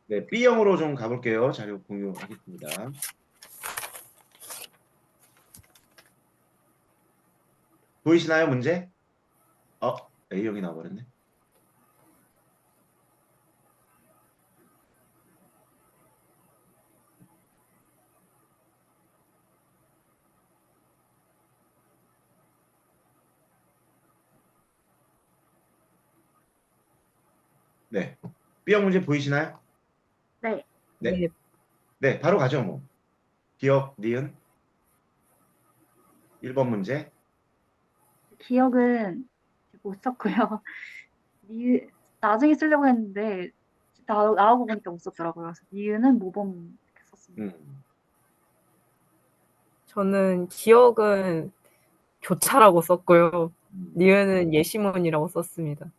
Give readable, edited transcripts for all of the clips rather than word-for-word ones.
네, B형으로 좀 가볼게요. 자료 공유하겠습니다. 보이시나요, 문제? A형이 나와버렸네. 네. B형 문제 보이시나요? 네. 네. 네, 네, 바로 가죠, 뭐. 기억, 니은. 1번 문제. 기억은 못 썼고요. 니, 나중에 쓰려고 했는데 나오고 보니까 못 썼더라고요. 그래서 니은은 모범 이렇게 썼습니다. 저는 기억은 교차라고 썼고요. 음, 니은은 예시문이라고 썼습니다.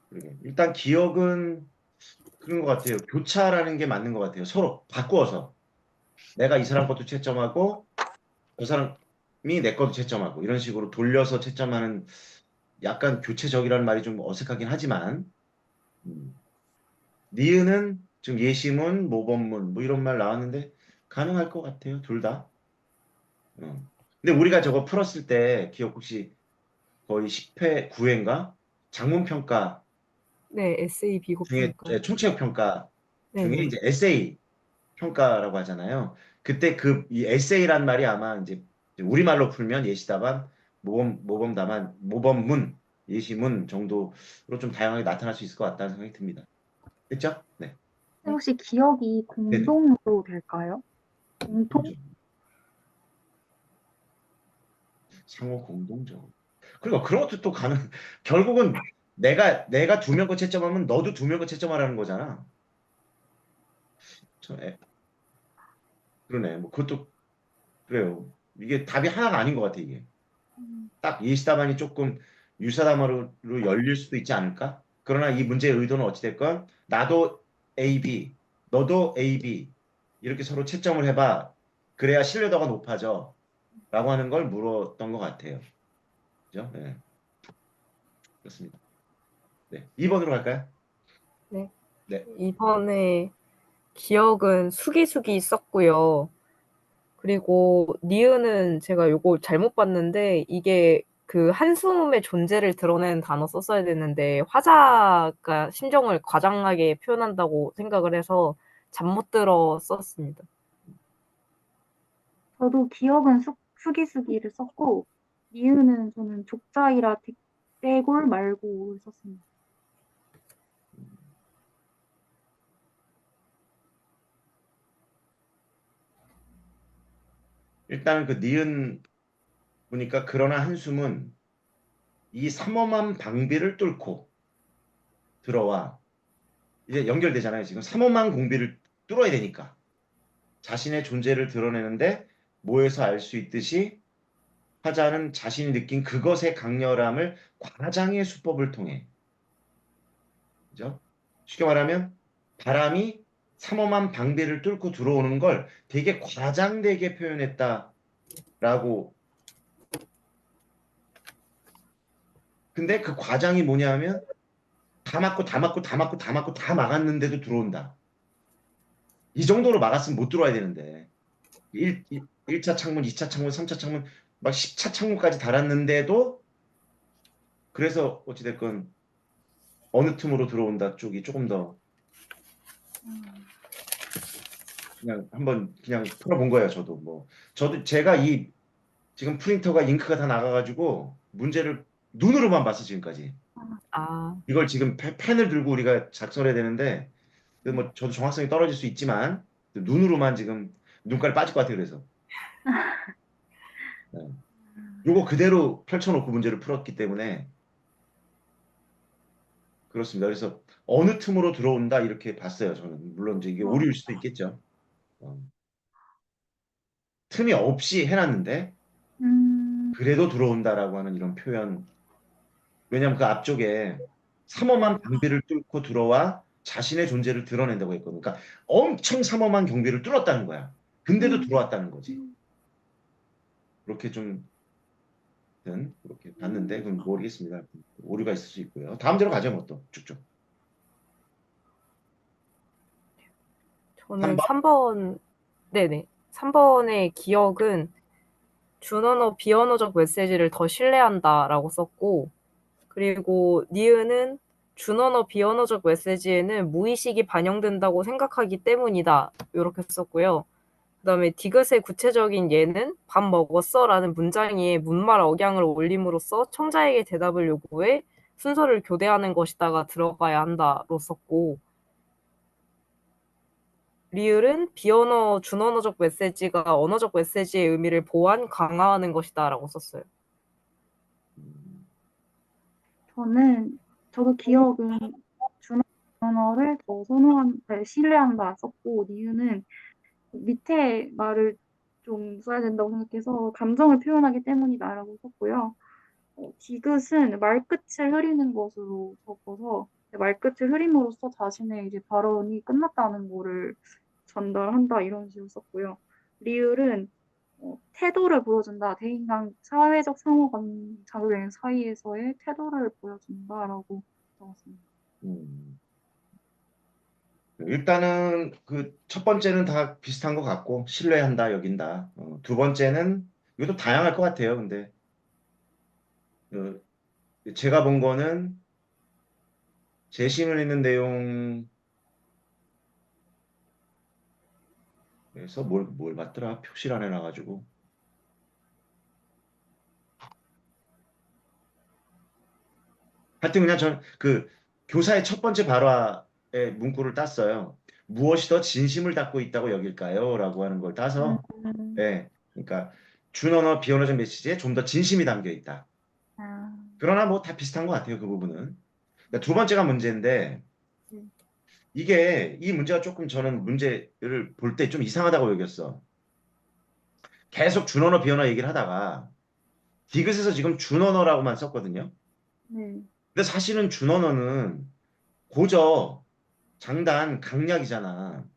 그러게. 일단 기억은 그런 것 같아요. 교차라는 게 맞는 것 같아요. 서로 바꾸어서. 내가 이 사람 것도 채점하고, 그 사람이 내 것도 채점하고, 이런 식으로 돌려서 채점하는 약간 교체적이라는 말이 좀 어색하긴 하지만, 음, 니은은 지금 예시문, 모범문, 뭐 이런 말 나왔는데, 가능할 것 같아요. 둘 다. 근데 우리가 저거 풀었을 때, 기억 혹시 거의 10회, 9회인가? 장문평가 네, 에세이 중에, 비고평가. 총체역평가 중에 네네. 이제 에세이 평가라고 하잖아요. 그때 이 에세이란 말이 아마 이제 우리말로 풀면 예시답안, 모범답안, 모범문, 예시문 정도로 좀 다양하게 나타날 수 있을 것 같다는 생각이 듭니다. 그렇죠? 네. 근데 혹시 기억이 네네. 공동으로 될까요? 공통? 공동적. 상호 공동적. 그리고 그런 것도 또 결국은 내가 두 명 거 채점하면 너도 두 명 거 채점하라는 거잖아. 저, 그러네. 뭐 그것도 그래요. 이게 답이 하나가 아닌 것 같아, 이게. 음, 딱 예시답안이 조금 유사담으로 열릴 수도 있지 않을까? 그러나 이 문제의 의도는 어찌됐건 나도 A, B, 너도 A, B 이렇게 서로 채점을 해봐. 그래야 신뢰도가 높아져. 라고 하는 걸 물었던 것 같아요. 그죠? 네, 그렇습니다. 네, 2번으로 갈까요? 네. 네. 이번에 기억은 수기수기 썼고요. 그리고 니은은 제가 요거 잘못 봤는데 이게 그 한숨의 존재를 드러내는 단어 썼어야 되는데 화자가 심정을 과장하게 표현한다고 생각을 해서 잠 못 들어 썼습니다. 저도 기억은 수기수기를 썼고 니은은 저는 족자이라 떼골 말고를 썼습니다. 일단은 그 니은 보니까 그러나 한숨은 이 삼엄한 방비를 뚫고 들어와 이제 연결되잖아요. 지금 삼엄한 공비를 뚫어야 되니까. 자신의 존재를 드러내는데 뭐에서 알 수 있듯이 화자는 자신이 느낀 그것의 강렬함을 과장의 수법을 통해 그죠? 쉽게 말하면 바람이 삼엄한 방비를 뚫고 들어오는 걸 되게 과장되게 표현했다라고. 근데 그 과장이 뭐냐면 다 맞고 다 맞고 다 맞고 다 맞고 다 막았는데도 들어온다. 이 정도로 막았으면 못 들어와야 되는데 1차 창문, 2차 창문, 3차 창문 막 10차 창문까지 달았는데도 그래서 어찌됐건 어느 틈으로 들어온다 쪽이 조금 더 음, 그냥 한번 그냥 풀어본 거예요. 저도 제가 이 지금 프린터가 잉크가 다 나가가지고 문제를 눈으로만 봤어 지금까지. 아, 이걸 지금 펜을 들고 우리가 작성해야 되는데 뭐 저도 정확성이 떨어질 수 있지만 눈으로만 지금 눈깔 빠질 것 같아요. 그래서 네. 요거 그대로 펼쳐놓고 문제를 풀었기 때문에 그렇습니다. 그래서 어느 틈으로 들어온다 이렇게 봤어요. 저는 물론 이제 이게 오류일 수도 있겠죠. 어, 틈이 없이 해놨는데 음, 그래도 들어온다라고 하는 이런 표현. 왜냐하면 그 앞쪽에 삼엄한 방비를 뚫고 들어와 자신의 존재를 드러낸다고 했거든요. 그러니까 엄청 삼엄한 경비를 뚫었다는 거야. 근데도 음, 들어왔다는 거지. 음, 그렇게 좀 그렇게 봤는데 그건 모르겠습니다. 오류가 있을 수 있고요. 다음 대로 가죠, 뭐 또 쭉쭉. 저는 3번? 3번, 네네. 3번의 기억은 준언어, 비언어적 메시지를 더 신뢰한다라고 썼고, 그리고 니은은 준언어, 비언어적 메시지에는 무의식이 반영된다고 생각하기 때문이다. 이렇게 썼고요. 그다음에 디귿의 구체적인 예는 밥 먹었어? 라는 문장에 문말 억양을 올림으로써 청자에게 대답을 요구해 순서를 교대하는 것이다가 들어가야 한다로 썼고, 리을은 비언어, 준언어적 메시지가 언어적 메시지의 의미를 보완, 강화하는 것이다라고 썼어요. 저도 기억은 준언어를 더 신뢰한다 썼고, 니은은 밑에 말을 좀 써야 된다고 생각해서 감정을 표현하기 때문이다라고 썼고요. 디귿은 말끝을 흐리는 것으로 적어서 말끝을 흐림으로써 자신의 이제 발언이 끝났다는 거를 전달한다 이런 식으로 썼고요. 리을은 태도를 보여준다. 대인간 사회적 상호간 작용 사이에서의 태도를 보여준다라고 적었습니다. 음. 일단은 그 첫 번째는 다 비슷한 것 같고 신뢰한다, 여긴다. 두 번째는 이것도 다양할 것 같아요. 근데 제가 본 거는 재신을 있는 내용에서 뭘 봤더라? 표시를 안 해놔가지고. 하여튼 그냥 전 그 교사의 첫 번째 발화의 문구를 땄어요. 무엇이 더 진심을 담고 있다고 여길까요? 라고 하는 걸 따서, 음, 예, 그러니까 준언어, 비언어적 메시지에 좀 더 진심이 담겨 있다. 아, 그러나 뭐 다 비슷한 것 같아요, 그 부분은. 그러니까 두 번째가 문제인데, 네, 이 문제가 조금 저는 문제를 볼 때 좀 이상하다고 여겼어. 계속 준언어, 비언어 얘기를 하다가, 디귿에서 지금 준언어라고만 썼거든요. 네, 근데 사실은 준언어는 고저, 장단, 강약이잖아.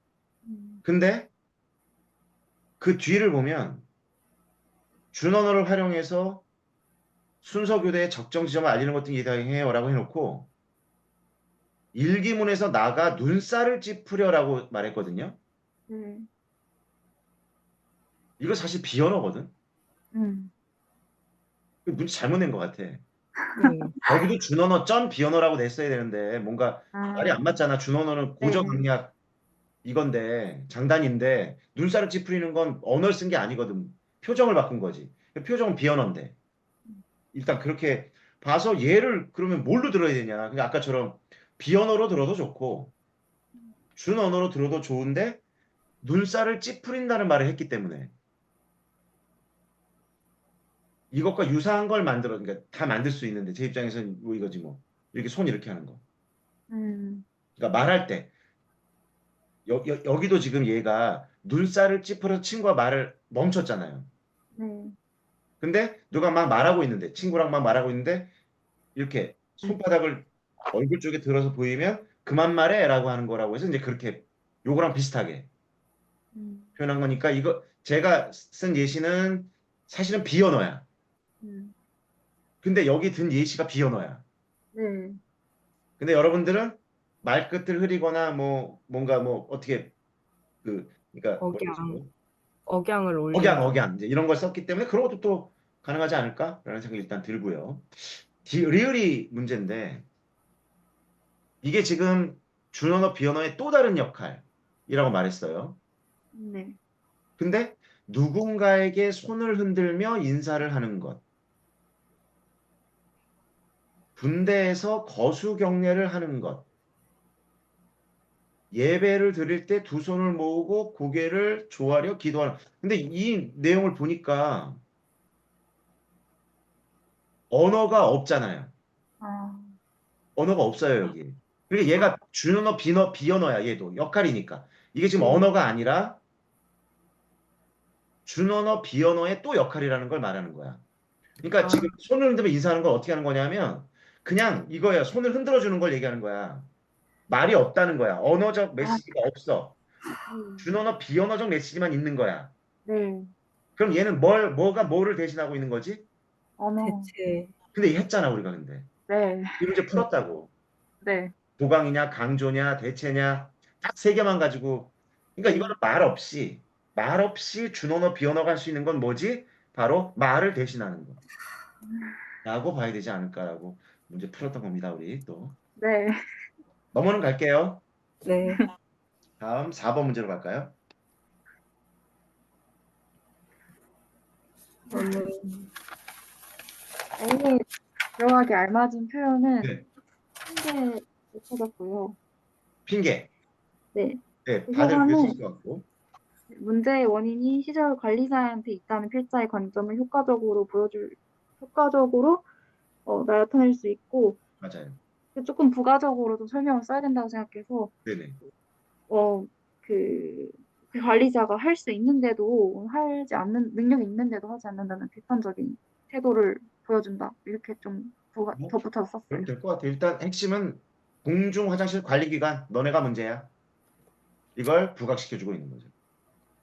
음, 근데 그 뒤를 보면 준언어를 활용해서 순서 교대의 적정 지점을 알리는 것 등이 해당해요라고 해놓고 일기문에서 나가 눈살을 찌푸려라고 말했거든요. 네, 이거 사실 비언어거든. 음, 그 문제 잘못 낸 것 같아. 네. 여기도 준언어 점 비언어라고 냈어야 되는데 뭔가 말이 아, 안 맞잖아. 준언어는 네, 고저 강약 이건데 장단인데 눈살을 찌푸리는 건 언어를 쓴 게 아니거든. 표정을 바꾼 거지. 표정은 비언어인데. 일단 그렇게 봐서 얘를 그러면 뭘로 들어야 되냐. 그러니까 아까처럼 비언어로 들어도 좋고 준언어로 들어도 좋은데 눈살을 찌푸린다는 말을 했기 때문에 이것과 유사한 걸 만들어 그러니까 다 만들 수 있는데 제 입장에서는 뭐 이거지 뭐 이렇게 손 이렇게 하는 거. 음, 그러니까 말할 때 여기도 지금 얘가 눈살을 찌푸려서 친구가 말을 멈췄잖아요. 네, 근데 누가 막 말하고 있는데 친구랑 막 말하고 있는데 이렇게 음, 손바닥을 얼굴 쪽에 들어서 보이면 그만 말해라고 하는 거라고 해서 이제 그렇게 요거랑 비슷하게 음, 표현한 거니까 이거 제가 쓴 예시는 사실은 비언어야. 음, 근데 여기 든 예시가 비언어야. 네, 근데 여러분들은 말끝을 흐리거나 뭐 뭔가 뭐 어떻게 그러니까 뭐라 그러지 억양, 뭐 억양을 올린다. 억양 이제 이런 걸 썼기 때문에 그런 것도 또 가능하지 않을까라는 생각이 일단 들고요. 리을이 문제인데 이게 지금 준언어 비언어의 또 다른 역할이라고 말했어요. 네, 근데 누군가에게 손을 흔들며 인사를 하는 것, 군대에서 거수 경례를 하는 것, 예배를 드릴 때 두 손을 모으고 고개를 조아려 기도하는. 근데 이 내용을 보니까 언어가 없잖아요. 아, 언어가 없어요, 여기. 그러니까 아, 얘가 준언어, 비언어야, 얘도. 역할이니까. 이게 지금 네, 언어가 아니라 준언어, 비언어의 또 역할이라는 걸 말하는 거야. 그러니까 아, 지금 손을 흔들며 인사하는 걸 어떻게 하는 거냐면 그냥 이거야. 손을 흔들어 주는 걸 얘기하는 거야. 말이 없다는 거야. 언어적 아, 메시지가 없어. 네, 준언어, 비언어적 메시지만 있는 거야. 네, 그럼 얘는 뭐가 뭐를 대신하고 있는 거지? 언어, 대체, 근데 했잖아, 우리가 근데. 네, 이 문제 풀었다고. 네, 보강이냐, 강조냐, 대체냐, 딱 세 개만 가지고 그러니까 이거는 말 없이 준언어, 비언어가 할 수 있는 건 뭐지? 바로 말을 대신하는 거. 라고 봐야 되지 않을까라고 문제 풀었던 겁니다, 우리 또. 네. 넘어는 갈게요. 네. 다음 4번 문제로 갈까요? 저는 A에 들어가기 알맞은 표현은 네. 핑계 못 찾았고요. 핑계. 네. 네, 그 다들 효과는 그랬을 것 같고. 문제의 원인이 시절 관리자한테 있다는 필자의 관점을 효과적으로 나타낼 수 있고, 맞아요. 조금 부가적으로도 설명을 써야 된다고 생각해서, 네네. 어, 그, 그 관리자가 할 수 있는데도 하지 않는, 능력이 있는데도 하지 않는다는 비판적인 태도를 보여준다. 이렇게 좀 뭐, 덧붙여서 그러면 썼어요. 될 것 같아요. 일단 핵심은 공중 화장실 관리기관, 너네가 문제야. 이걸 부각시켜주고 있는 거죠.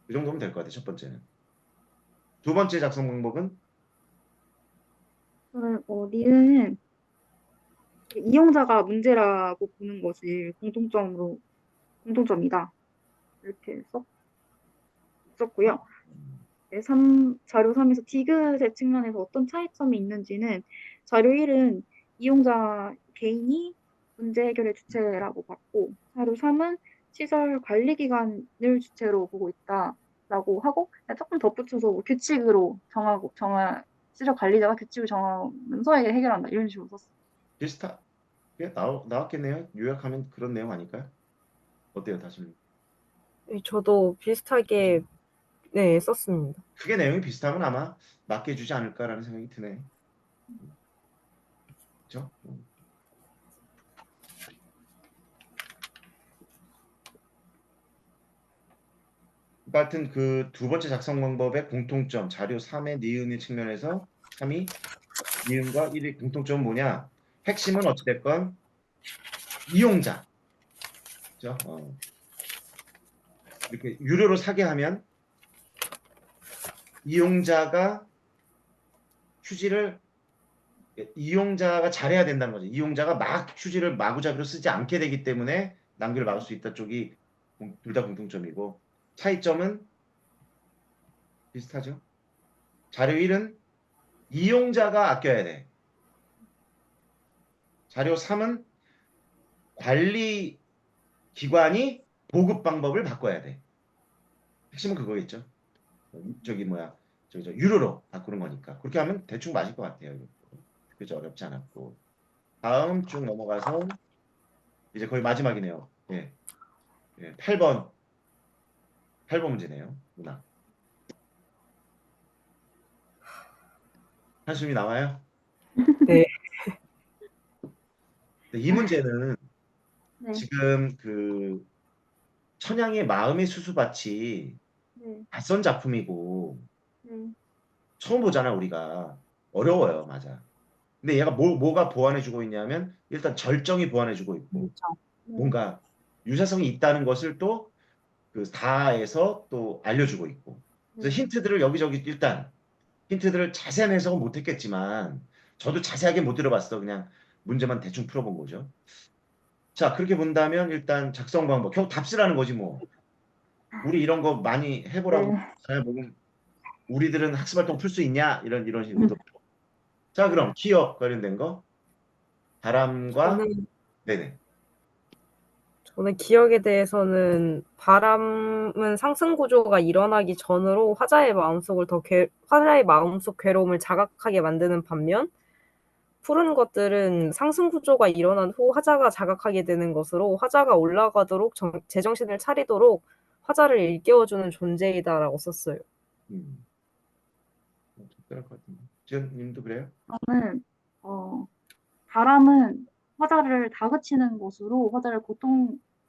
이 정도면 될 것 같아요. 첫 번째는. 두 번째 작성 방법은 저는, 니은 이용자가 문제라고 보는 것이 공통점이다. 이렇게 썼고요. 네, 자료 3에서 디귿의 측면에서 어떤 차이점이 있는지는 자료 1은 이용자 개인이 문제 해결의 주체라고 봤고, 자료 3은 시설 관리기관을 주체로 보고 있다라고 하고, 조금 덧붙여서 뭐 규칙으로 시설 관리자가 규칙을 정하면서 해결한다. 이런 식으로 썼어요. 비슷하게 나왔겠네요. 요약하면 그런 내용 아닐까요? 어때요, 다시? 저도 비슷하게 네, 썼습니다. 크게 내용이 비슷하면 아마 맞게 해주지 않을까라는 생각이 드네. 그렇죠? 같은 그 두 번째 작성 방법의 공통점, 자료 3의 니은의 측면에서 3이 니은과 1의 공통점은 뭐냐? 핵심은 어찌됐건 이용자. 그죠? 이렇게 유료로 사게 하면 이용자가 휴지를 이용자가 잘해야 된다는 거죠. 이용자가 막 휴지를 마구잡이로 쓰지 않게 되기 때문에 낭비를 막을 수 있다 쪽이 둘 다 공통점이고 차이점은 비슷하죠. 자료 1은 이용자가 아껴야 돼. 자료 3은 관리 기관이 보급 방법을 바꿔야 돼. 핵심은 그거겠죠. 저기 뭐야, 저기 저 유료로 바꾸는 거니까 그렇게 하면 대충 맞을 것 같아요. 그죠? 어렵지 않았고 다음 쭉 넘어가서 이제 거의 마지막이네요. 예, 예, 8번 문제네요. 누나 한숨이 나와요. 네. 근데 이 문제는 네, 지금 그 천양의 마음의 수수밭이 네, 낯선 작품이고 네, 처음 보잖아 우리가. 어려워요, 맞아. 근데 얘가 뭐가 보완해주고 있냐면 일단 절정이 보완해주고 있고 그렇죠. 네, 뭔가 유사성이 있다는 것을 또 그 다에서 또 알려주고 있고 그래서 네, 힌트들을 여기저기 일단 힌트들을 자세한 해석은 못했겠지만 저도 자세하게 못 들어봤어. 그냥 문제만 대충 풀어본 거죠. 자, 그렇게 본다면 일단 작성 방법 결국 답쓰라는 거지 뭐. 우리 이런 거 많이 해보라고 네. 잘 보면 우리들은 학습 활동 풀 수 있냐 이런 식으로. 자, 그럼 기업 관련된 거 바람과 저는 네네. 저는 기억에 대해서는 바람은 상승 구조가 일어나기 전으로 화자의 마음속 괴로움을 자각하게 만드는 반면 푸른 것들은 상승 구조가 일어난 후 화자가 자각하게 되는 것으로 화자가 올라가도록 제정신을 차리도록 화자를 일깨워주는 존재이다라고 썼어요. 음, 적절할 것 같은데. 지연님도 그래요? 저는 바람은 화자를 다그치는 것으로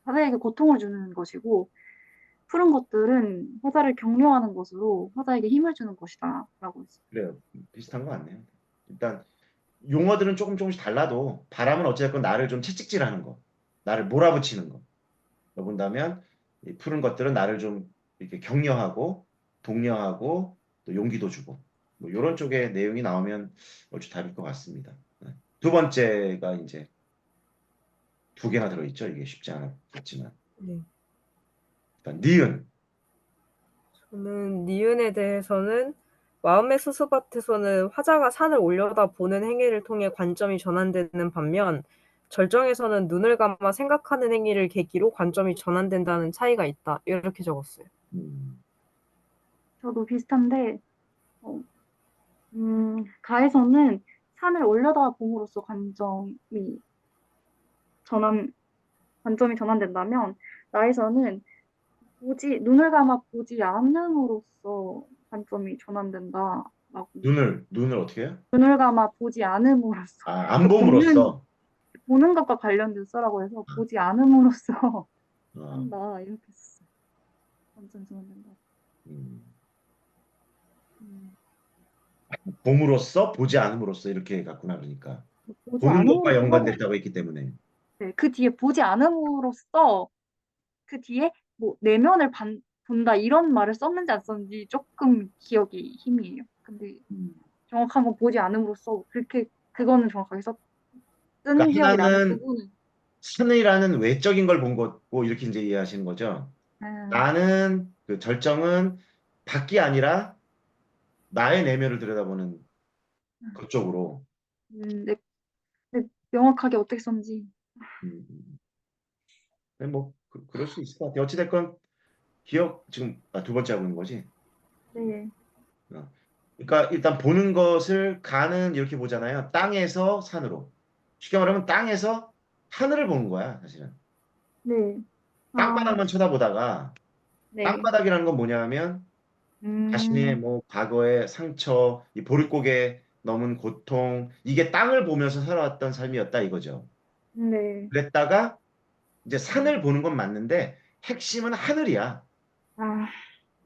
화자에게 고통을 주는 것이고, 푸른 것들은 화자를 격려하는 것으로 화자에게 힘을 주는 것이다라고 했어요. 그래요. 비슷한 것 같네요. 일단 용어들은 조금씩 달라도 바람은 어쨌든 나를 좀 채찍질하는 거, 나를 몰아붙이는 거. 본다면 이 푸른 것들은 나를 좀 이렇게 격려하고 독려하고 또 용기도 주고 뭐 이런 쪽의 내용이 나오면 얼추 답일 것 같습니다. 네. 두 번째가 이제 두 개나 들어있죠. 이게 쉽지 않았겠지만 네. 그러니까 니은. 저는 니은에 대해서는 마음의 수수밭에서는 화자가 산을 올려다 보는 행위를 통해 관점이 전환되는 반면 절정에서는 눈을 감아 생각하는 행위를 계기로 관점이 전환된다는 차이가 있다. 이렇게 적었어요. 저도 비슷한데, 어, 가에서는 산을 올려다 봄으로써 전환, 관점이 전환된다면, 나에서는 눈을 감아 보지 않음으로써 관점이 전환된다라고. 눈을 어떻게 해요? 눈을 감아 보지 않음으로써. 아, 안 그러니까 봄으로써. 보는 것과 관련된 써라고 해서 보지 않음으로써 어, 한다. 이렇게 썼어요. 관점이 전환된다. 음. 음, 봄으로써 보지 않음으로써 이렇게 갔구나 그러니까. 보지 보는 것과 않음으로써, 연관됐다고 했기 때문에. 네, 그 뒤에 보지 않음으로써 그 뒤에 뭐 내면을 본다 이런 말을 썼는지 안 썼는지 조금 기억이 희미해요. 근데 음. 정확한 건 보지 않음으로써 그렇게 그거는 정확하게 쓴 그러니까 기억이 나는 하나는 부분은. 산이라는 외적인 걸 본 거고 이렇게 이제 이해하시는 거죠. 아, 나는 그 절정은 밖이 아니라 나의 내면을 들여다보는 그쪽으로. 네, 네, 명확하게 어떻게 썼는지. 음. 네, 뭐 그럴 수 있을 것 같아요. 어찌됐건 기억 지금 두 번째 하고 있는 거지. 네, 어. 그러니까 일단 보는 것을 가는 이렇게 보잖아요. 땅에서 산으로. 쉽게 말하면 땅에서 하늘을 보는 거야, 사실은. 네, 아, 땅바닥만 쳐다보다가 네, 땅바닥이라는 건 뭐냐면 자신의 음, 뭐 과거의 상처, 이 보릿고개 넘은 고통, 이게 땅을 보면서 살아왔던 삶이었다 이거죠. 네, 그랬다가 이제 산을 보는 건 맞는데 핵심은 하늘이야. 아,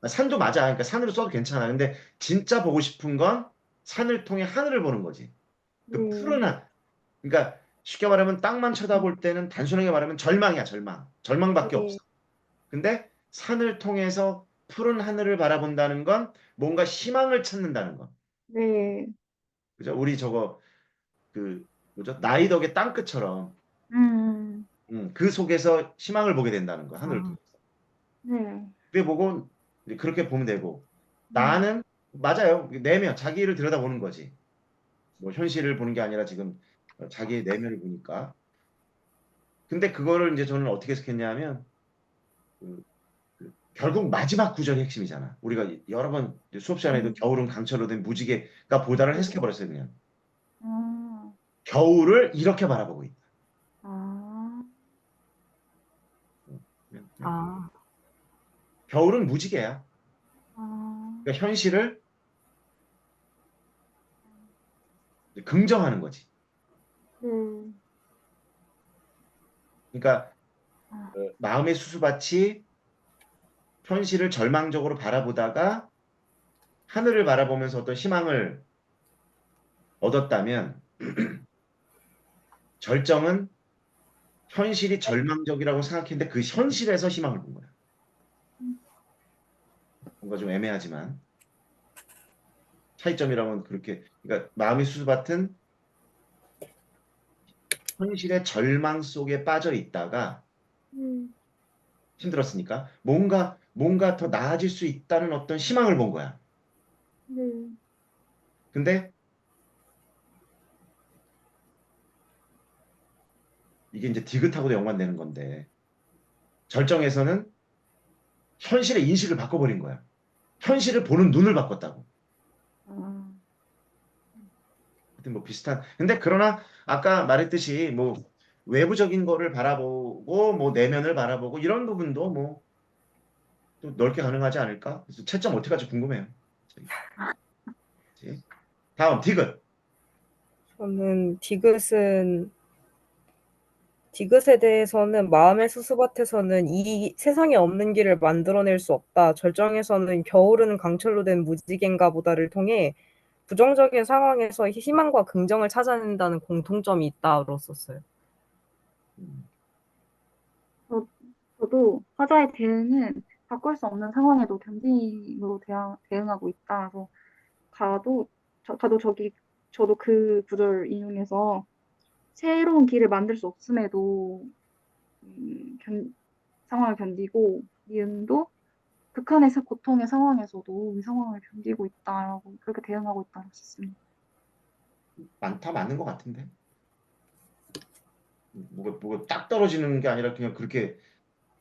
산도 맞아. 그러니까 산으로 써도 괜찮아. 근데 진짜 보고 싶은 건 산을 통해 하늘을 보는 거지. 그 네, 푸른 하늘. 그러니까 쉽게 말하면 땅만 쳐다볼 때는 단순하게 말하면 절망이야, 절망. 절망밖에 네, 없어. 근데 산을 통해서 푸른 하늘을 바라본다는 건 뭔가 희망을 찾는다는 거. 네, 그죠? 우리 저거 그 뭐죠? 나이덕의 땅끝처럼 음, 그 속에서 희망을 보게 된다는 거. 하늘을 아, 통해서. 네, 그게 보고 이제 그렇게 보면 되고 음, 나는 맞아요. 내면 자기를 들여다보는 거지. 뭐 현실을 보는 게 아니라 지금 자기의 내면을 보니까. 근데 그거를 이제 저는 어떻게 해석했냐면 그, 결국 마지막 구절이 핵심이잖아. 우리가 여러 번 수업 시간에도 음, 겨울은 강철로 된 무지개가 보다를 네, 해석해 버렸어요, 그냥. 아, 겨울을 이렇게 바라보고 있다. 아, 그냥 아, 겨울은 무지개야. 아, 그러니까 현실을 긍정하는 거지. 네, 그러니까 아, 마음의 수수밭이 현실을 절망적으로 바라보다가 하늘을 바라보면서 어떤 희망을 얻었다면 절정은 현실이 절망적이라고 생각했는데 그 현실에서 희망을 본 거야. 뭔가 좀 애매하지만 차이점이라면 그렇게 그러니까 마음의 수수밭은 현실의 절망 속에 빠져 있다가 음, 힘들었으니까 뭔가 더 나아질 수 있다는 어떤 희망을 본 거야. 네, 근데 이게 이제 디귿하고도 연관되는 건데 절정에서는 현실의 인식을 바꿔버린 거야. 현실을 보는 눈을 바꿨다고. 아, 하여튼 뭐 비슷한. 근데 그러나 아까 말했듯이 뭐 외부적인 거를 바라보고 뭐 내면을 바라보고 이런 부분도 뭐 또 넓게 가능하지 않을까? 그래서 채점 어떻게 할지 궁금해요. 저희. 그치? 다음 디귿. 저는 디귿에 대해서는 마음의 수수밭에서는 이 세상에 없는 길을 만들어낼 수 없다. 절정에서는 겨울은 강철로 된 무지개인가 보다를 통해 부정적인 상황에서 희망과 긍정을 찾아낸다는 공통점이 있다로 썼어요. 음, 저, 저도 화자의 대응은 바꿀 수 없는 상황에도 견dim으로 대응하고 있다. 그래서 가도, 가도 저도 그 구절 인용해서 새로운 길을 만들 수 없음에도, 음, 견, 상황을 견디고, 니은도 극한의 고통의 상황에서도 이 상황을 견디고 있다라고 그렇게 대응하고 있다고 썼습니다. 많다 맞는 것 같은데. 뭐가 딱 떨어지는 게 아니라 그냥 그렇게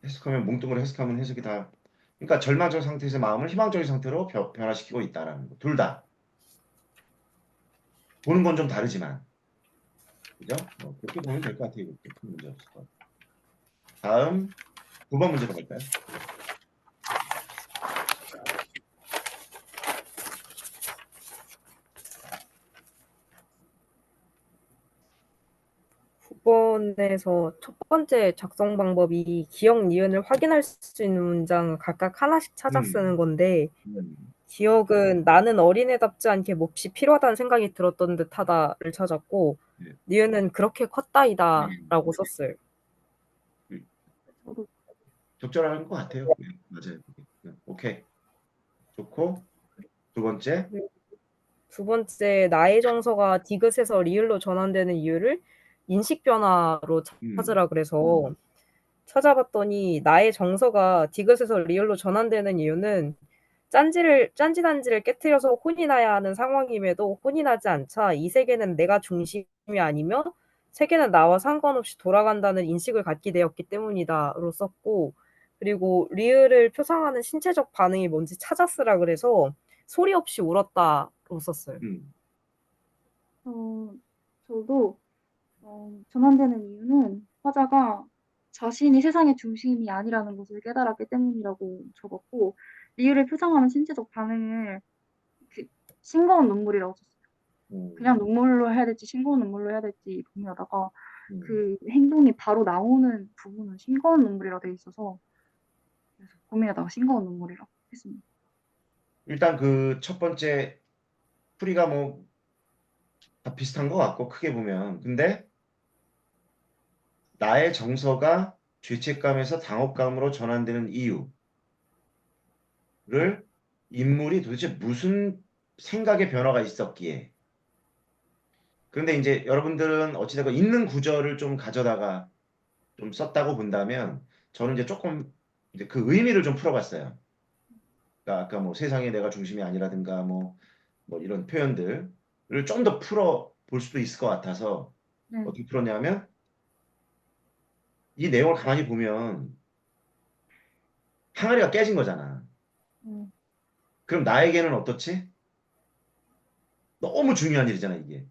해석하면 뭉뚱그려 해석하면 해석이 다 그러니까 절망적 상태에서 마음을 희망적인 상태로 변화시키고 있다라는 거. 둘 다. 보는 건 좀 다르지만. 그죠? 그렇게 보면 될 것 같아요. 이것도 큰 문제 없을 것 같아요. 다음 9번 문제로 갈까요? 후본에서 첫 번째 작성 방법이 기억, 니은을 확인할 수 있는 문장을 각각 하나씩 찾아 쓰는 건데 음. 기억은 나는 어린애답지 않게 몹시 필요하다는 생각이 들었던 듯하다를 찾았고 네. 니은은 그렇게 컸다이다라고 썼어요. 저도 적절한 것 같아요. 네, 맞아요. 네, 오케이. 좋고 두 번째. 두 번째, 나의 정서가 디귿에서 리을로 전환되는 이유를 인식 변화로 음. 찾으라 그래서 찾아봤더니 나의 정서가 디귿에서 리을로 전환되는 이유는 짠지단지를 깨트려서 혼이 나야 하는 상황임에도 혼이 나지 않자 이 세계는 내가 중심이 아니며 세계는 나와 상관없이 돌아간다는 인식을 갖게 되었기 때문이다로 썼고 그리고 리을을 표상하는 신체적 반응이 뭔지 찾아쓰라 그래서 소리 없이 울었다로 썼어요. 어, 저도 전환되는 이유는 화자가 자신이 세상의 중심이 아니라는 것을 깨달았기 때문이라고 적었고 리을을 표상하는 신체적 반응을 그 싱거운 눈물이라고 썼어요. 그냥 눈물로 해야 될지 싱거운 눈물로 해야 될지 고민하다가 그 행동이 바로 나오는 부분은 싱거운 눈물이라 돼 있어서 그래서 고민하다가 싱거운 눈물이라고 했습니다. 일단 그 첫 번째 풀이가 뭐 다 비슷한 것 같고 크게 보면 근데 나의 정서가 죄책감에서 당혹감으로 전환되는 이유를 인물이 도대체 무슨 생각의 변화가 있었기에 그런데 이제 여러분들은 어찌되건 있는 구절을 좀 가져다가 좀 썼다고 본다면 저는 이제 조금 이제 그 의미를 좀 풀어봤어요. 그러니까 아까 뭐 세상에 내가 중심이 아니라든가 뭐 이런 표현들을 좀 더 풀어 볼 수도 있을 것 같아서 네. 어떻게 풀었냐면 이 내용을 가만히 보면 항아리가 깨진 거잖아. 음, 그럼 나에게는 어떻지? 너무 중요한 일이잖아, 이게.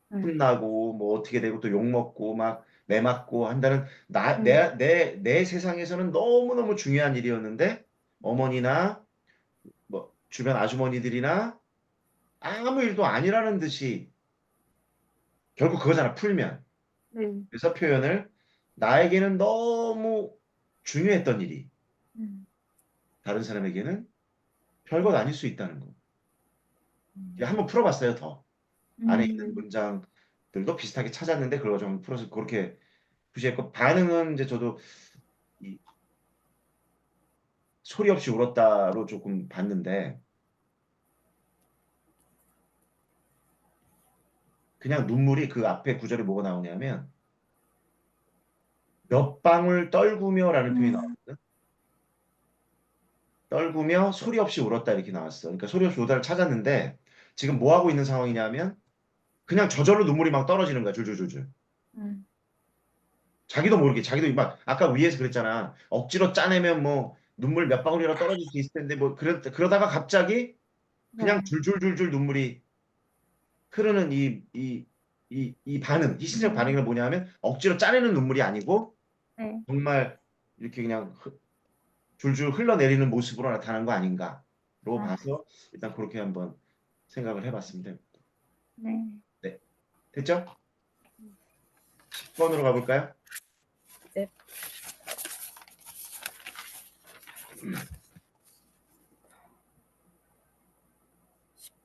네. 혼나고, 뭐 어떻게 되고 또 욕먹고, 막 매맞고 한다는, 네. 내 세상에서는 너무너무 중요한 일이었는데, 어머니나, 뭐, 주변 아주머니들이나, 아무 일도 아니라는 듯이, 결국 그거잖아, 풀면. 네. 그래서 표현을, 나에게는 너무 중요했던 일이, 음, 다른 사람에게는 별것 아닐 수 있다는 거. 음, 그냥 한번 풀어봤어요, 더. 안에 네. 있는 문장들도 비슷하게 찾았는데 그걸 좀 풀어서 그렇게 표시했고 반응은 이제 저도 이 소리 없이 울었다로 조금 봤는데 그냥 눈물이 그 앞에 구절에 뭐가 나오냐면 몇 방울 떨구며라는 표현이 음, 나왔거든. 떨구며 소리 없이 울었다 이렇게 나왔어. 그러니까 소리 없이 울다를 찾았는데 지금 뭐 하고 있는 상황이냐면 그냥 저절로 눈물이 막 떨어지는 거야. 줄줄줄줄. 음, 자기도 모르게 자기도 막 아까 위에서 그랬잖아. 억지로 짜내면 뭐 눈물 몇 방울이라도 떨어질 수 있을 텐데 뭐 그러다가 갑자기 그냥 네. 줄줄줄줄 눈물이 흐르는 이 반응, 이 신체적 반응이 음, 뭐냐면 억지로 짜내는 눈물이 아니고 네. 정말 이렇게 그냥 줄줄 흘러내리는 모습으로 나타난 거 아닌가로 아, 봐서 일단 그렇게 한번 생각을 해봤습니다. 네. 네, 됐죠? 10번으로 가볼까요? 네.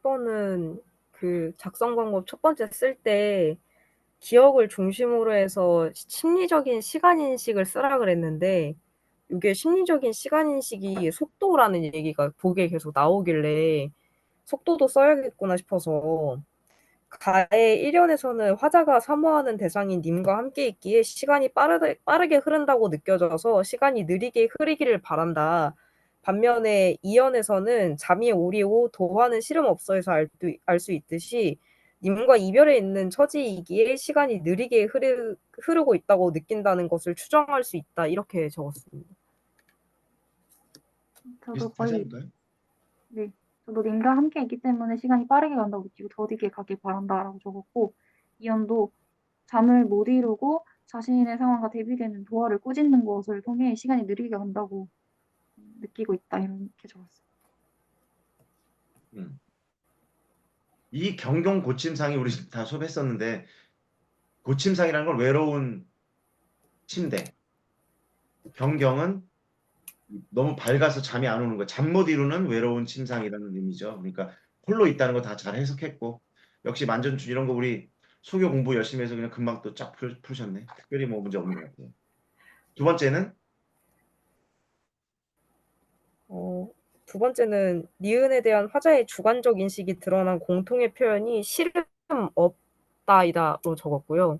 10번은 그 작성 방법 첫 번째 쓸 때 기억을 중심으로 해서 심리적인 시간 인식을 쓰라 그랬는데 이게 심리적인 시간 인식이 속도라는 얘기가 보기에 계속 나오길래 속도도 써야겠구나 싶어서 가의 1연에서는 화자가 사모하는 대상인 님과 함께 있기에 시간이 빠르게 흐른다고 느껴져서 시간이 느리게 흐르기를 바란다. 반면에 2연에서는 잠이 오리오 도화는 시름없어에서 알 수 있듯이 님과 이별해 있는 처지이기에 시간이 느리게 흐르고 있다고 느낀다는 것을 추정할 수 있다. 이렇게 적었습니다. 저도 비슷하지 거의 않을까요? 네. 저도 님과 함께 있기 때문에 시간이 빠르게 간다고 느끼고 더디게 가길 바란다라고 적었고 이연도 잠을 못 이루고 자신의 상황과 대비되는 도화를 꾸짖는 것을 통해 시간이 느리게 간다고 느끼고 있다 이렇게 적었어요. 음. 이 경경 고침상이 우리 다 수업했었는데 고침상이라는 건 외로운 침대. 경경은 너무 밝아서 잠이 안 오는 거. 잠 못 이루는 외로운 침상이라는 의미죠. 그러니까 홀로 있다는 거 다 잘 해석했고 역시 만전주 이런 거 우리 소교 공부 열심히 해서 그냥 금방 또 쫙 푸셨네. 특별히 뭐 문제 없는 것 같아요. 두 번째는 두 번째는 니은에 대한 화자의 주관적 인식이 드러난 공통의 표현이 시름 없다이다로 적었고요.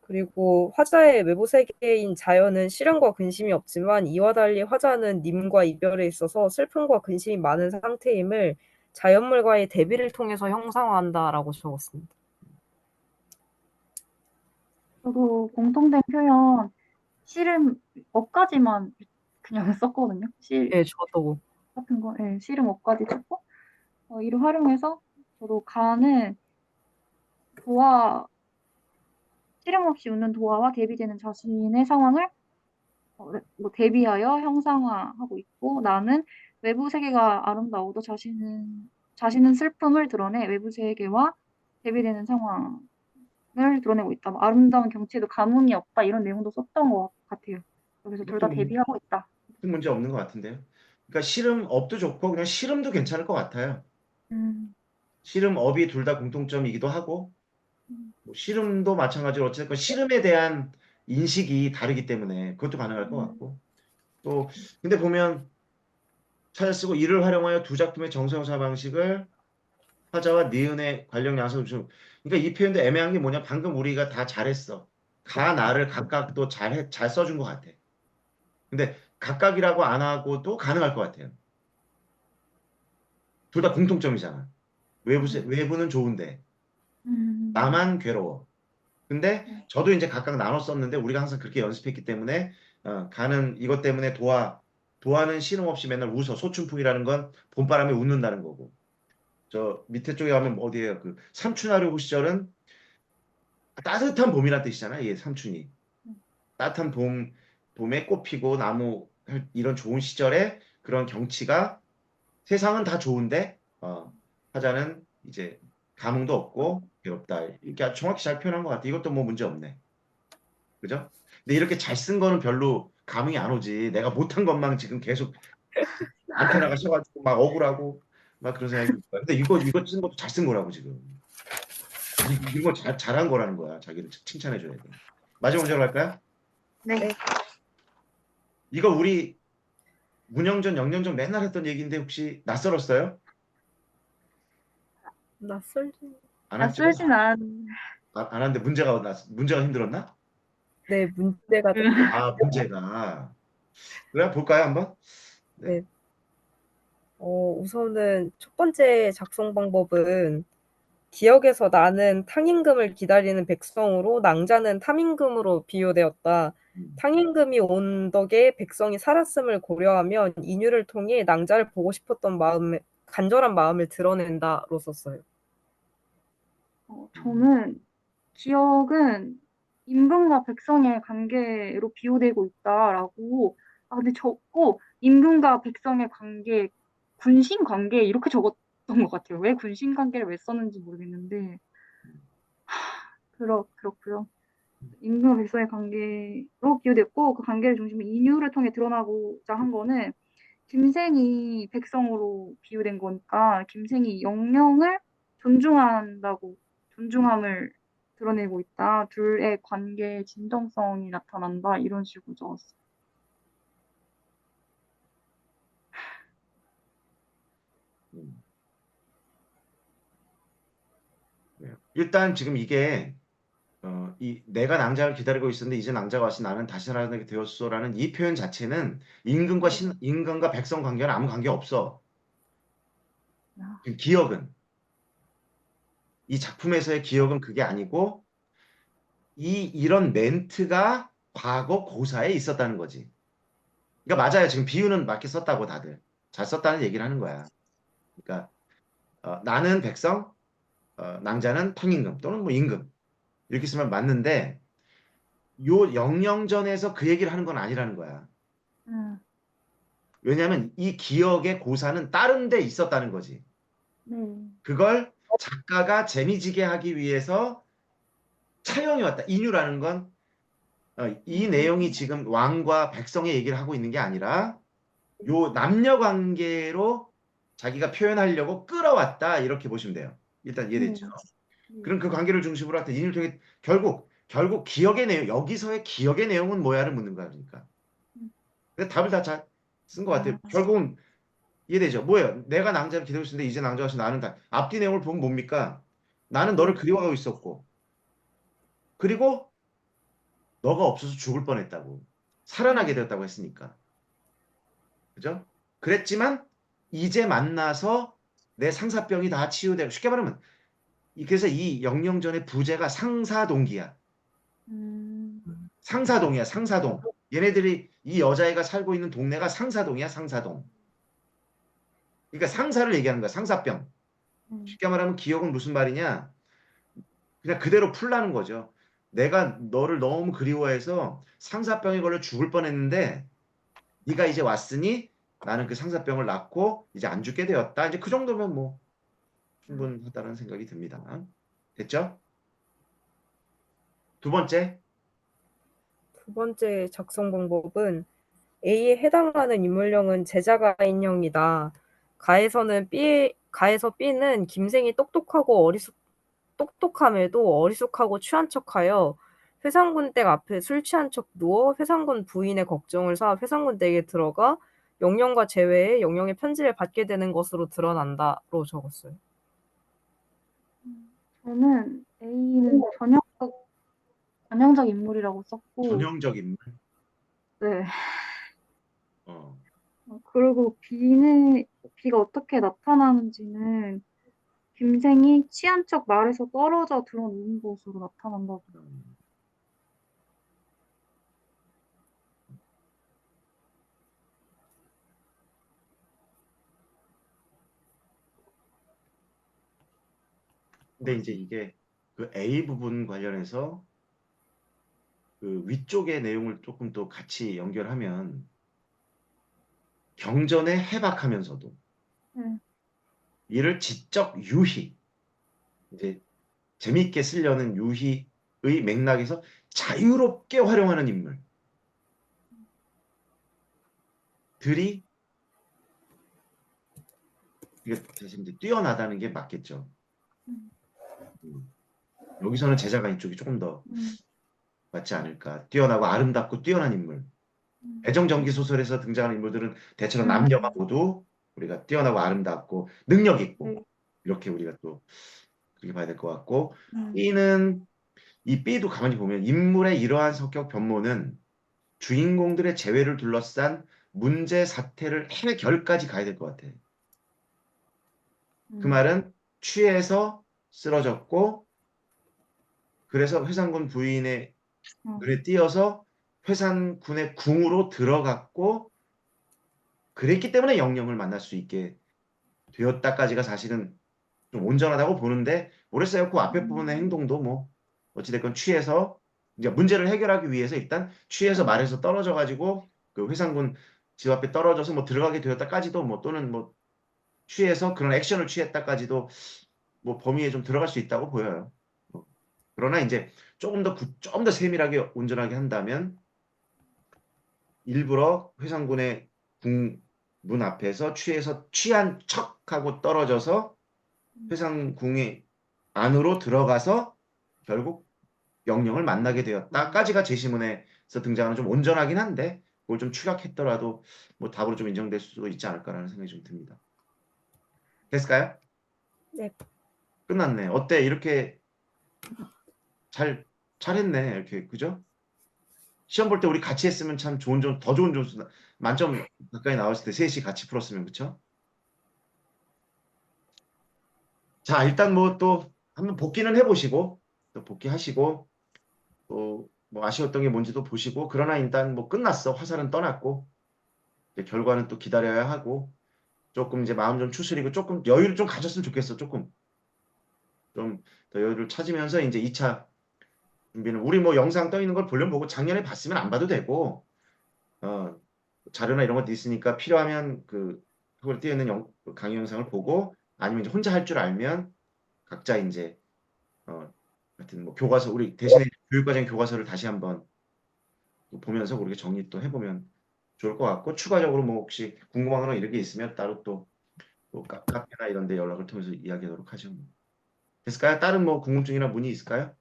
그리고 화자의 외부 세계인 자연은 시름과 근심이 없지만 이와 달리 화자는 님과 이별에 있어서 슬픔과 근심이 많은 상태임을 자연물과의 대비를 통해서 형상화한다라고 적었습니다. 저도 공통된 표현 씨름 업까지만 그냥 썼거든요. 실 예, 저도. 같은 거, 예, 씨름 업까지 썼고 이를 활용해서 저도 가는 도화 씨름 없이 웃는 도화와 대비되는 자신의 상황을 뭐 대비하여 형상화하고 있고 나는 외부 세계가 아름다워도 자신은 슬픔을 드러내 외부 세계와 대비되는 상황을 드러내고 있다. 뭐 아름다운 경치에도 감흥이 없다 이런 내용도 썼던 것 같아요. 그래서 둘 이것도 다 뭐 대비하고 있다. 큰 문제 없는 것 같은데요. 그러니까 씨름 업도 좋고 그냥 씨름도 괜찮을 것 같아요. 음, 씨름 업이 둘 다 공통점이기도 하고 음, 뭐 씨름도 마찬가지로 어쨌든 씨름에 대한 인식이 다르기 때문에 그것도 가능할 것 음, 같고 또 근데 보면 차를 쓰고 이를 활용하여 두 작품의 정서영사 방식을 화자와 니은의 관련 양식을 좀 그러니까 이 표현도 애매한 게 뭐냐 방금 우리가 다 잘했어 가 나를 각각도 잘 써준 것 같아 근데 각각이라고 안 하고도 가능할 것 같아요 둘 다 공통점이잖아 외부는 좋은데 음, 나만 괴로워 근데 네. 저도 이제 각각 나눠 썼는데 우리가 항상 그렇게 연습했기 때문에 가는 이것 때문에 도화는 신음 없이 맨날 웃어 소춘풍이라는 건 봄바람에 웃는다는 거고 저 밑에 쪽에 가면 어디에요 그 삼춘하려고 시절은 따뜻한 봄이란 뜻이잖아 이게 삼춘이 따뜻한 봄에 꽃 피고 나무 이런 좋은 시절에 그런 경치가 세상은 다 좋은데 화자는 이제 감흥도 없고 괴롭다 이렇게 정확히 잘 표현한 것 같아 이것도 뭐 문제 없네 그죠? 근데 이렇게 잘 쓴 거는 별로 감흥이 안 오지. 내가 못한 것만 지금 계속 안테나가 씌워가지고 막 억울하고 막 그런 생각이 들 거야. 근데 이거 쓴 것도 잘 쓴 거라고 지금. 이거 잘한 거라는 거야. 자기를 칭찬해줘야 돼. 마지막 문제로 갈까요? 네. 네. 이거 우리 문영전, 영년전 맨날 했던 얘기인데 혹시 낯설었어요? 낯설지. 안 했죠? 낯설진 않. 안 했는데 문제가 힘들었나? 네, 문제가 조금. 문제가. 그래 볼까요 한번? 네. 네. 우선은 첫 번째 작성 방법은 기역에서 나는 탕임금을 기다리는 백성으로 낭자는 탐임금으로 비유되었다. 음. 탕임금이 온 덕에 백성이 살았음을 고려하면 인유를 통해 낭자를 보고 싶었던 간절한 마음을 드러낸다로 썼어요. 저는 기억은 임금과 백성의 관계로 비유되고 있다라고 근데 적고 임금과 백성의 관계 군신 관계 이렇게 적었던 것 같아요. 왜 군신 관계를 왜 썼는지 모르겠는데 그렇고요. 임금과 백성의 관계로 비유됐고 그 관계를 중심으로 인유를 통해 드러나고자 한 거는 김생이 백성으로 비유된 거니까 김생이 영령을 존중한다고 존중함을 드러내고 있다. 둘의 관계의 진정성이 나타난다. 이런 식으로 적었어. 음. 일단 지금 이게 이 내가 낭자를 기다리고 있었는데 이제 낭자가 왔으니 나는 다시 살아나게 되었소라는 이 표현 자체는 네. 임금과 백성 관계는 아무 관계 없어. 아, 지금 기억은 이 작품에서의 기억은 그게 아니고 이런 멘트가 과거 고사에 있었다는 거지. 그러니까 맞아요. 지금 비유는 맞게 썼다고 다들 잘 썼다는 얘기를 하는 거야. 그러니까 나는 백성, 낭자는 탕임금 또는 뭐 임금 이렇게 쓰면 맞는데 요 영영전에서 그 얘기를 하는 건 아니라는 거야. 음, 왜냐하면 이 기억의 고사는 다른 데 있었다는 거지. 네. 그걸 작가가 재미지게 하기 위해서 차용해 왔다. 인유라는 건 이 내용이 지금 왕과 백성의 얘기를 하고 있는 게 아니라 요 남녀 관계로 자기가 표현하려고 끌어왔다. 이렇게 보시면 돼요. 일단 네. 이해됐죠? 네. 그럼 그 관계를 중심으로 할 때 인유를 통해 결국 기억의 내용 여기서의 기억의 내용은 뭐야를 묻는 거야. 그러니까. 음, 근데 답을 다 잘 쓴 것 같아요. 아, 결국은 이해되죠? 뭐예요? 내가 낭자를 기다리고 있었는데 이제 낭자가 와서 나는 다 앞뒤 내용을 보면 뭡니까? 나는 너를 네. 그리워하고 있었고 그리고 너가 없어서 죽을 뻔했다고 살아나게 음, 되었다고 했으니까 그죠? 그랬지만 이제 만나서 내 상사병이 다 치유되고 쉽게 말하면 그래서 이 영영전의 부제가 상사동기야. 음, 상사동이야 상사동. 얘네들이 이 여자애가 살고 있는 동네가 상사동이야 상사동. 그러니까 상사를 얘기하는 거야 상사병. 음, 쉽게 말하면 기억은 무슨 말이냐? 그냥 그대로 풀라는 거죠. 내가 너를 너무 그리워해서 상사병에 걸려 죽을 뻔했는데 네가 이제 왔으니 나는 그 상사병을 낫고 이제 안 죽게 되었다. 이제 그 정도면 뭐 충분하다는 생각이 듭니다. 됐죠? 두 번째. 두 번째 작성 방법은 A에 해당하는 인물명은 제자가 인형이다. 가에서 B는 김생이 똑똑함에도 어리숙하고 취한 척하여 회상군 댁 앞에 술 취한 척 누워 회상군 부인의 걱정을 사 회상군 댁에 들어가 영령과 제외에 영령의 편지를 받게 되는 것으로 드러난다로 적었어요. 저는 A는 전형적 인물이라고 썼고, 전형적 인물. 네. 어. 그리고 B가 어떻게 나타나는지는 김생이 취한 척 말에서 떨어져 들어오는 것으로 나타난다고. 음. 근데 이제 이게 그 A 부분 관련해서 그 위쪽의 내용을 조금 또 같이 연결하면 경전에 해박하면서도 네. 이를 지적 유희 이제 재미있게 쓰려는 유희의 맥락에서 자유롭게 활용하는 인물들이 이게 사실 이제 뛰어나다는 게 맞겠죠. 음, 음. 여기서는 제자가 이쪽이 조금 더 음, 맞지 않을까. 뛰어나고 아름답고 뛰어난 인물. 애정전기 소설에서 등장하는 인물들은 대체로 남녀가 모두 우리가 뛰어나고 아름답고 능력 있고 네. 이렇게 우리가 또 그렇게 봐야 될 것 같고 음, B는 이 B도 가만히 보면 인물의 이러한 성격 변모는 주인공들의 재회를 둘러싼 문제 사태를 해결까지 가야 될 것 같아. 그 음, 말은 취해서 쓰러졌고 그래서 회상군 부인의 어, 눈에 띄어서 회상군의 궁으로 들어갔고 그랬기 때문에 영령을 만날 수 있게 되었다까지가 사실은 좀 온전하다고 보는데 모르겠어요. 그 앞에 부분의 행동도 뭐 어찌됐건 취해서 이제 문제를 해결하기 위해서 일단 취해서 말에서 떨어져 가지고 그 회상군 집 앞에 떨어져서 뭐 들어가게 되었다까지도 뭐 또는 뭐 취해서 그런 액션을 취했다까지도 뭐 범위에 좀 들어갈 수 있다고 보여요. 뭐. 그러나 이제 조금 더 세밀하게 온전하게 한다면 일부러 회상군의 궁문 앞에서 취해서 취한 척하고 떨어져서 회상궁의 안으로 들어가서 결국 영령을 만나게 되었다까지가 제시문에서 등장하는 좀 온전하긴 한데 그걸 좀 축약했더라도 뭐 답으로 좀 인정될 수 있지 않을까라는 생각이 좀 듭니다. 됐을까요? 네. 끝났네. 어때? 이렇게 잘했네. 이렇게 그죠? 시험 볼 때 우리 같이 했으면 참 더 좋은 점수 만점 가까이 나왔을 때 셋이 같이 풀었으면 그쵸? 자, 일단 뭐 또 한번 복귀는 해보시고 또 복귀하시고 또 뭐 아쉬웠던 게 뭔지도 보시고 그러나 일단 뭐 끝났어. 화살은 떠났고 이제 결과는 또 기다려야 하고 조금 이제 마음 좀 추스리고 조금 여유를 좀 가졌으면 좋겠어. 조금 좀 더 여유를 찾으면서 이제 2차 준비는 우리 뭐 영상 떠 있는 걸 보려면 보고 작년에 봤으면 안 봐도 되고 자료나 이런 것도 있으니까 필요하면 그 그걸 띄어 있는 강의 영상을 보고 아니면 이제 혼자 할 줄 알면 각자 이제 하여튼 뭐 교과서 우리 대신에 교육과정 교과서를 다시 한번 또 보면서 그렇게 정리 또 해보면 좋을 것 같고 추가적으로 뭐 혹시 궁금한 거나 이런 게 있으면 따로 또 카페나 이런 데 연락을 통해서 이야기하도록 하죠. 됐을까요? 다른 뭐 궁금증이나 문의 있을까요?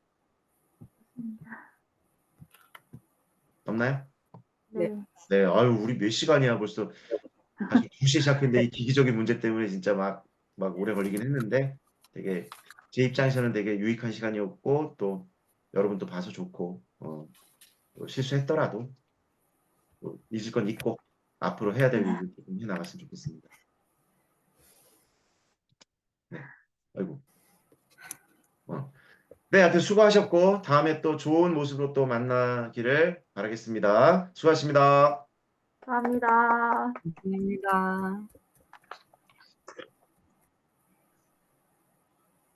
없나요? 네. 네, 아유 우리 몇 시간이야 벌써 사실 2시에 시작했는데 이 기기적인 문제 때문에 진짜 막 오래 걸리긴 했는데 되게 제 입장에서는 되게 유익한 시간이었고 또 여러분도 봐서 좋고 또 실수했더라도 또 잊을 건 잊고 앞으로 해야 될 일을 조금 해나갔으면 좋겠습니다. 네, 아이고. 네, 하여튼 수고하셨고 다음에 또 좋은 모습으로 또 만나기를 바라겠습니다. 수고하셨습니다. 감사합니다. 감사합니다.